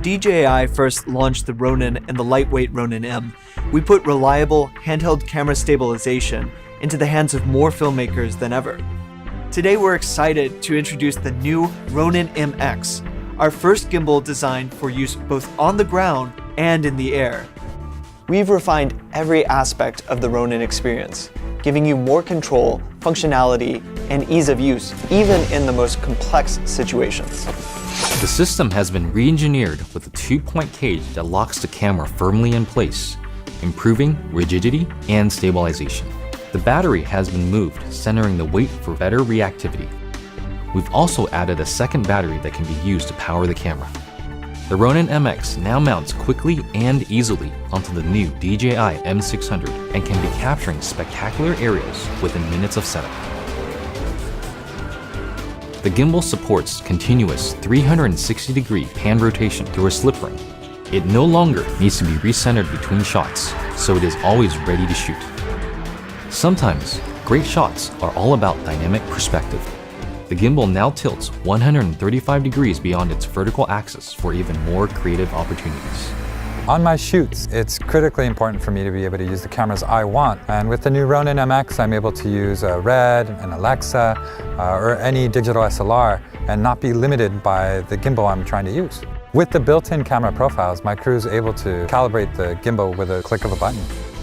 DJI first launched the Ronin and the lightweight Ronin-M, we put reliable, handheld camera stabilization into the hands of more filmmakers than ever. Today we're excited to introduce the new Ronin-MX, our first gimbal designed for use both on the ground and in the air. We've refined every aspect of the Ronin experience, giving you more control, functionality, and ease of use, even in the most complex situations. The system has been re-engineered with a 2-point cage that locks the camera firmly in place, improving rigidity and stabilization. The battery has been moved, centering the weight for better reactivity. We've also added a second battery that can be used to power the camera. The Ronin-MX now mounts quickly and easily onto the new DJI M600 and can be capturing spectacular areas within minutes of setup. The gimbal supports continuous 360-degree hand rotation through a slip ring. It no longer needs to be recentered between shots, so it is always ready to shoot. Sometimes, great shots are all about dynamic perspective. The gimbal now tilts 135 degrees beyond its vertical axis for even more creative opportunities. On my shoots, it's critically important for me to be able to use the cameras I want. And with the new Ronin-MX, I'm able to use a Red, an Alexa, or any digital SLR and not be limited by the gimbal I'm trying to use. With the built-in camera profiles, my crew is able to calibrate the gimbal with a click of a button.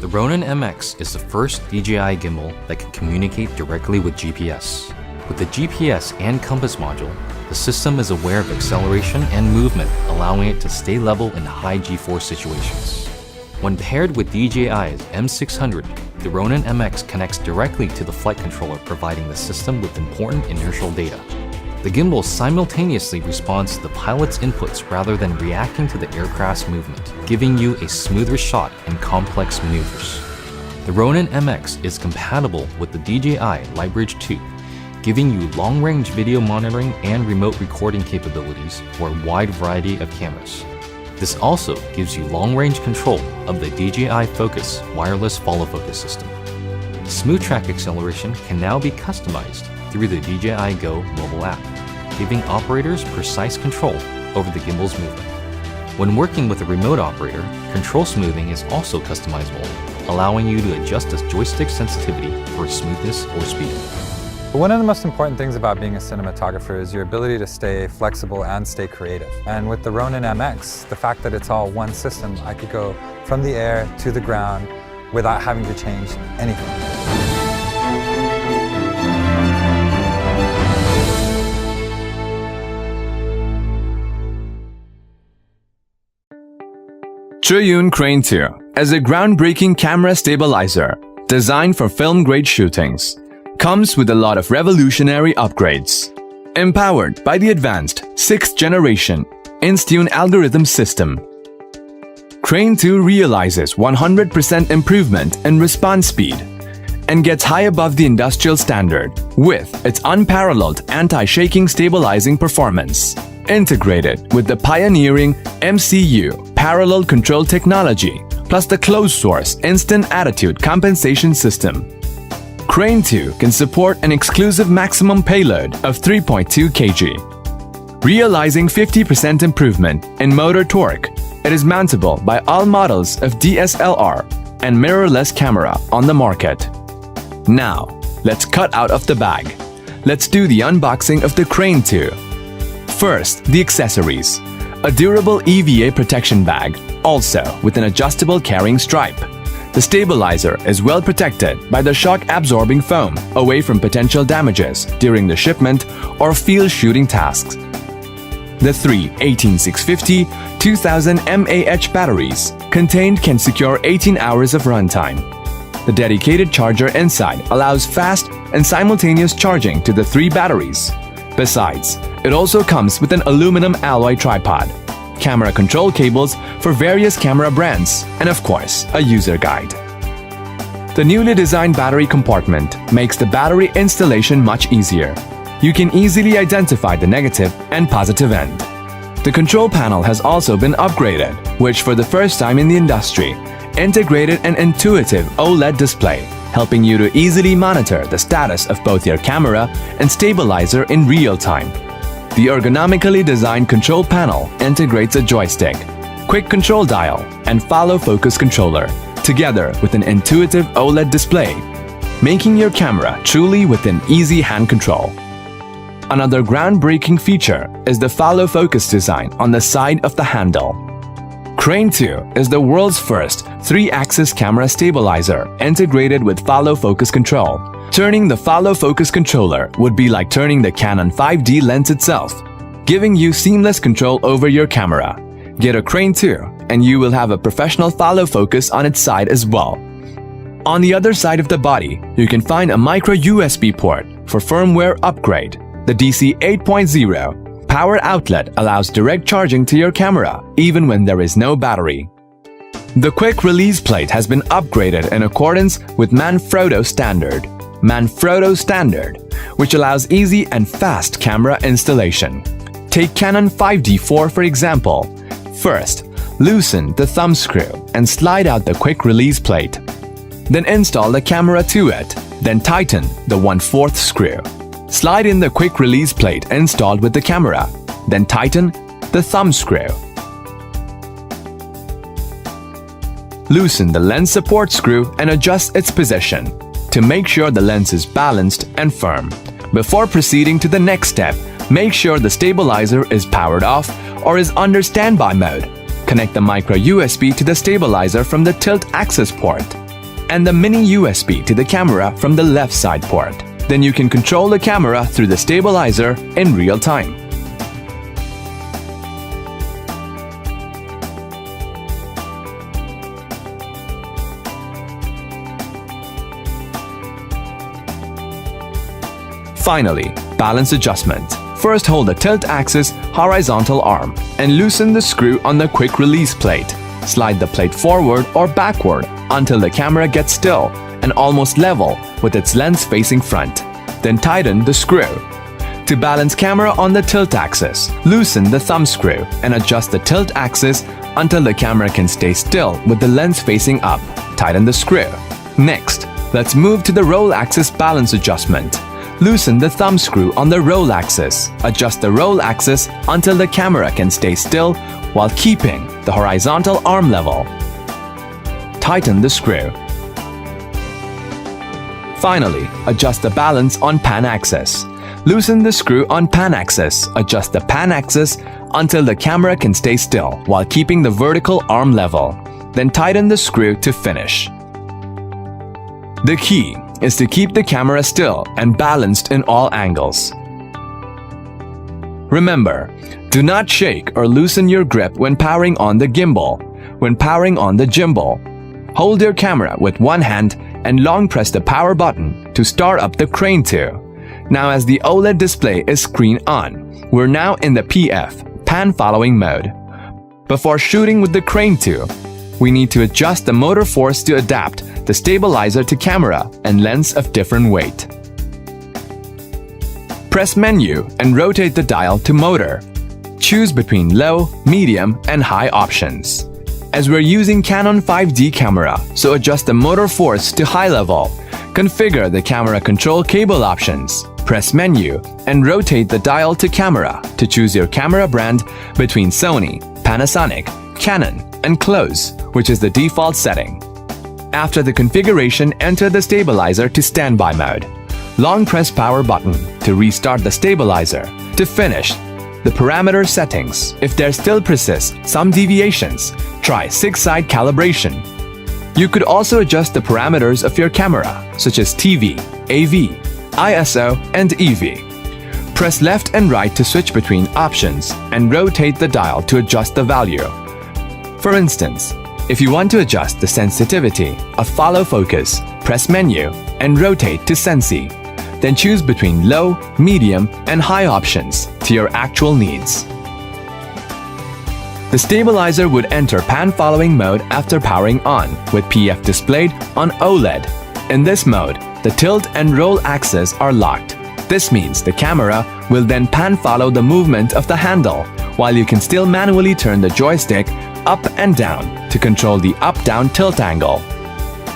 The Ronin-MX is the first DJI gimbal that can communicate directly with GPS. With the GPS and compass module, the system is aware of acceleration and movement, allowing it to stay level in high G-force situations. When paired with DJI's M600, the Ronin-MX connects directly to the flight controller, providing the system with important inertial data. The gimbal simultaneously responds to the pilot's inputs rather than reacting to the aircraft's movement, giving you a smoother shot in complex maneuvers. The Ronin-MX is compatible with the DJI Lightbridge 2, giving you long-range video monitoring and remote recording capabilities for a wide variety of cameras. This also gives you long-range control of the DJI Focus wireless follow-focus system. Smooth track acceleration can now be customized through the DJI Go mobile app, giving operators precise control over the gimbal's movement. When working with a remote operator, control smoothing is also customizable, allowing you to adjust the joystick sensitivity for smoothness or speed. One of the most important things about being a cinematographer is your ability to stay flexible and stay creative. And with the Ronin-MX, the fact that it's all one system, I could go from the air to the ground without having to change anything. Zhiyun Crane 2 is a groundbreaking camera stabilizer designed for film-grade shootings. Comes with a lot of revolutionary upgrades. Empowered by the advanced 6th generation Instune algorithm system, Crane 2 realizes 100% improvement in response speed and gets high above the industrial standard with its unparalleled anti-shaking stabilizing performance. Integrated with the pioneering MCU parallel control technology plus the closed-source instant attitude compensation system, Crane 2 can support an exclusive maximum payload of 3.2 kg. Realizing 50% improvement in motor torque, it is mountable by all models of DSLR and mirrorless camera on the market. Now, let's cut out of the bag. Let's do the unboxing of the Crane 2. First, the accessories. A durable EVA protection bag, also with an adjustable carrying stripe. The stabilizer is well protected by the shock-absorbing foam away from potential damages during the shipment or field shooting tasks. The three 18650 2000 mAh batteries contained can secure 18 hours of runtime. The dedicated charger inside allows fast and simultaneous charging to the 3 batteries. Besides, it also comes with an aluminum alloy tripod, camera control cables for various camera brands, and of course, a user guide. The newly designed battery compartment makes the battery installation much easier. You can easily identify the negative and positive end. The control panel has also been upgraded, which for the first time in the industry, integrated an intuitive OLED display, helping you to easily monitor the status of both your camera and stabilizer in real time. The ergonomically designed control panel integrates a joystick, quick control dial, and follow focus controller, together with an intuitive OLED display, making your camera truly within easy hand control. Another groundbreaking feature is the follow focus design on the side of the handle. Crane 2 is the world's first 3-axis camera stabilizer integrated with follow focus control. Turning the follow focus controller would be like turning the Canon 5D lens itself, giving you seamless control over your camera. Get a Crane 2 and you will have a professional follow focus on its side as well. On the other side of the body, you can find a micro USB port for firmware upgrade. The DC 8.0 power outlet allows direct charging to your camera even when there is no battery. The quick release plate has been upgraded in accordance with Manfrotto standard, which allows easy and fast camera installation. Take Canon 5D4 for example. First, loosen the thumb screw and slide out the quick release plate. Then install the camera to it. Then tighten the 1/4 screw. Slide in the quick release plate installed with the camera. Then tighten the thumb screw. Loosen the lens support screw and adjust its position to make sure the lens is balanced and firm. Before proceeding to the next step, make sure the stabilizer is powered off or is under standby mode. Connect the micro USB to the stabilizer from the tilt access port and the mini USB to the camera from the left side port. Then you can control the camera through the stabilizer in real time. Finally, balance adjustment. First, hold the tilt axis horizontal arm and loosen the screw on the quick release plate. Slide the plate forward or backward until the camera gets still and almost level with its lens facing front. Then tighten the screw. To balance camera on the tilt axis, loosen the thumb screw and adjust the tilt axis until the camera can stay still with the lens facing up. Tighten the screw. Next, let's move to the roll axis balance adjustment. Loosen the thumb screw on the roll axis. Adjust the roll axis until the camera can stay still while keeping the horizontal arm level. Tighten the screw. Finally, adjust the balance on pan axis. Loosen the screw on pan axis. Adjust the pan axis until the camera can stay still while keeping the vertical arm level. Then tighten the screw to finish. The key is to keep the camera still and balanced in all angles. Remember, do not shake or loosen your grip when powering on the gimbal. When powering on the gimbal, hold your camera with one hand and long press the power button to start up the Crane 2. Now as the OLED display is screen on, we're now in the PF, pan following mode. Before shooting with the Crane 2, we need to adjust the motor force to adapt the stabilizer to camera and lens of different weight. Press menu and rotate the dial to motor. Choose between low, medium, and high options. As we're using Canon 5D camera, so adjust the motor force to high level. Configure the camera control cable options. Press menu and rotate the dial to camera to choose your camera brand between Sony, Panasonic, Canon, and close, which is the default setting. After the configuration, enter the stabilizer to standby mode. Long press power button to restart the stabilizer. To finish the parameter settings, if there still persist some deviations, try 6-side calibration. You could also adjust the parameters of your camera, such as TV, AV, ISO, and EV. Press left and right to switch between options and rotate the dial to adjust the value. For instance, if you want to adjust the sensitivity of follow focus, press menu and rotate to Sensi. Then choose between low, medium, and high options to your actual needs. The stabilizer would enter pan following mode after powering on, with PF displayed on OLED. In this mode, the tilt and roll axes are locked. This means the camera will then pan follow the movement of the handle, while you can still manually turn the joystick up and down to control the up-down tilt angle.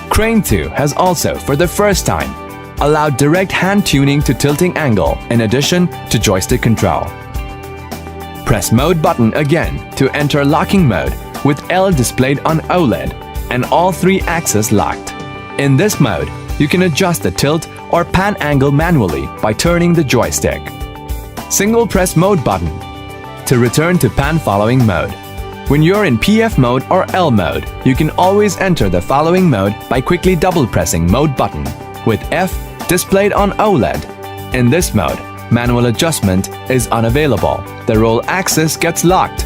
Crane 2 has also, for the first time, allowed direct hand tuning to tilting angle in addition to joystick control. Press Mode button again to enter locking mode with L displayed on OLED and all 3 axes locked. In this mode, you can adjust the tilt or pan angle manually by turning the joystick. Single press Mode button to return to pan following mode. When you're in PF mode or L mode, you can always enter the following mode by quickly double pressing Mode button with F displayed on OLED. In this mode, manual adjustment is unavailable. The roll axis gets locked,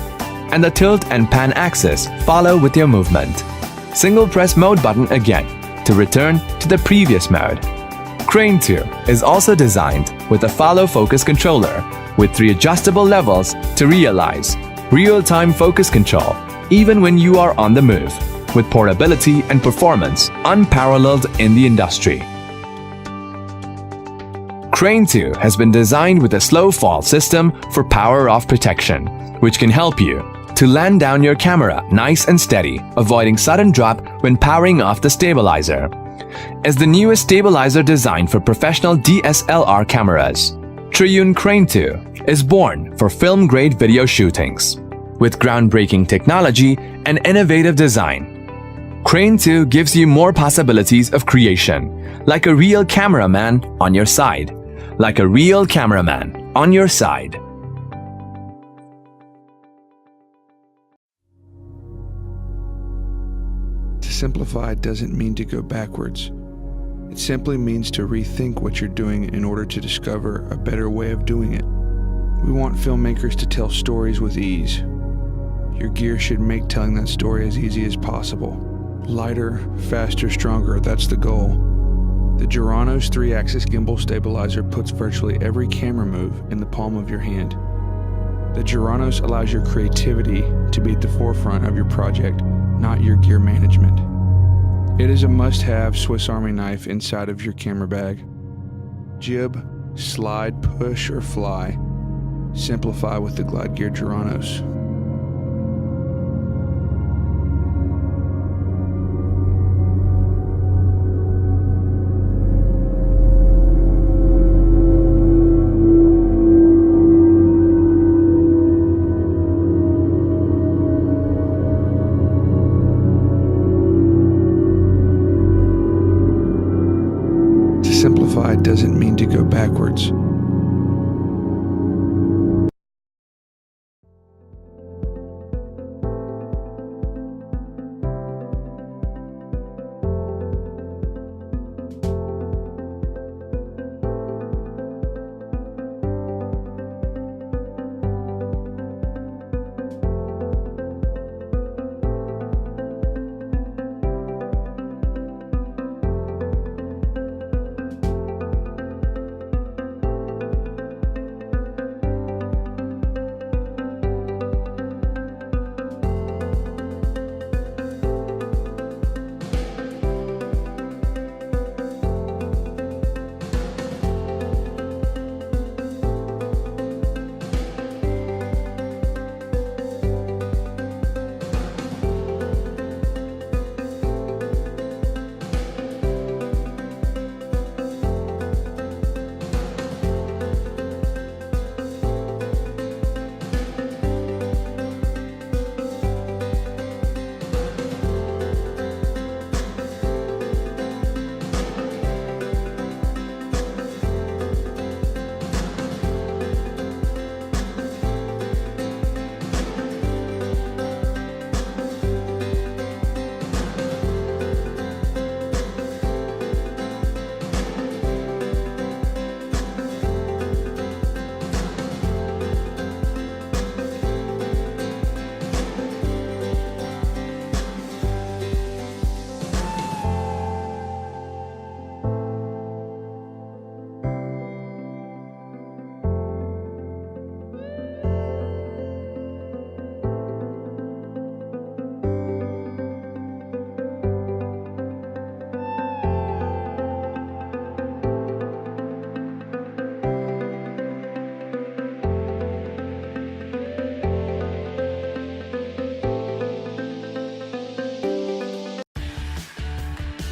and the tilt and pan axis follow with your movement. Single press Mode button again to return to the previous mode. Crane 2 is also designed with a follow focus controller with 3 adjustable levels to realize real-time focus control even when you are on the move, with portability and performance unparalleled in the industry. Crane 2 has been designed with a slow fall system for power-off protection, which can help you to land down your camera nice and steady, avoiding sudden drop when powering off the stabilizer. As the newest stabilizer designed for professional DSLR cameras, Triyun Crane 2 is born for film-grade video shootings. With groundbreaking technology and innovative design, Crane 2 gives you more possibilities of creation, like a real cameraman on your side. Like a real cameraman on your side. To simplify doesn't mean to go backwards. It simply means to rethink what you're doing in order to discover a better way of doing it. We want filmmakers to tell stories with ease. Your gear should make telling that story as easy as possible. Lighter, faster, stronger, that's the goal. The Gironos 3-axis gimbal stabilizer puts virtually every camera move in the palm of your hand. The Gironos allows your creativity to be at the forefront of your project, not your gear management. It is a must-have Swiss Army knife inside of your camera bag. Jib, slide, push, or fly. Simplify with the Glide Gear Gironos. Simplify doesn't mean to go backwards.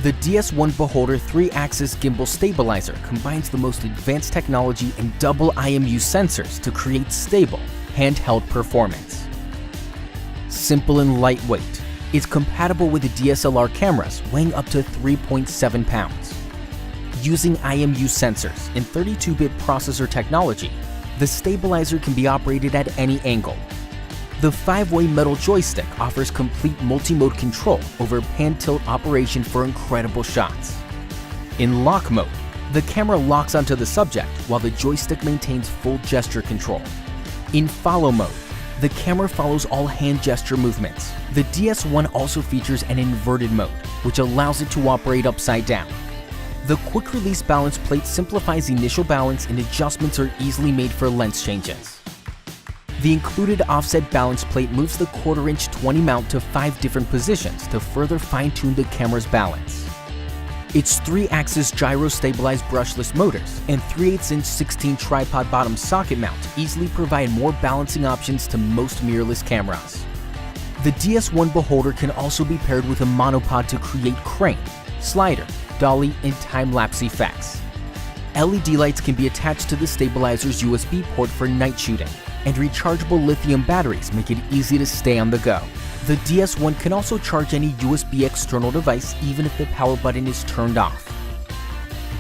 The DS1 Beholder 3-axis gimbal stabilizer combines the most advanced technology and double IMU sensors to create stable, handheld performance. Simple and lightweight, it's compatible with the DSLR cameras weighing up to 3.7 pounds. Using IMU sensors and 32-bit processor technology, the stabilizer can be operated at any angle. The 5-way metal joystick offers complete multi-mode control over pan-tilt operation for incredible shots. In lock mode, the camera locks onto the subject while the joystick maintains full gesture control. In follow mode, the camera follows all hand gesture movements. The DS1 also features an inverted mode, which allows it to operate upside down. The quick-release balance plate simplifies initial balance and adjustments are easily made for lens changes. The included offset balance plate moves the 1/4-inch 20 mount to 5 different positions to further fine-tune the camera's balance. Its 3-axis gyro-stabilized brushless motors and 3/8-inch 16 tripod bottom socket mount easily provide more balancing options to most mirrorless cameras. The DS1 Beholder can also be paired with a monopod to create crane, slider, dolly, and time-lapse effects. LED lights can be attached to the stabilizer's USB port for night shooting, and rechargeable lithium batteries make it easy to stay on the go. The DS1 can also charge any USB external device even if the power button is turned off.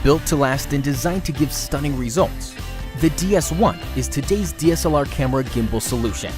Built to last and designed to give stunning results, the DS1 is today's DSLR camera gimbal solution.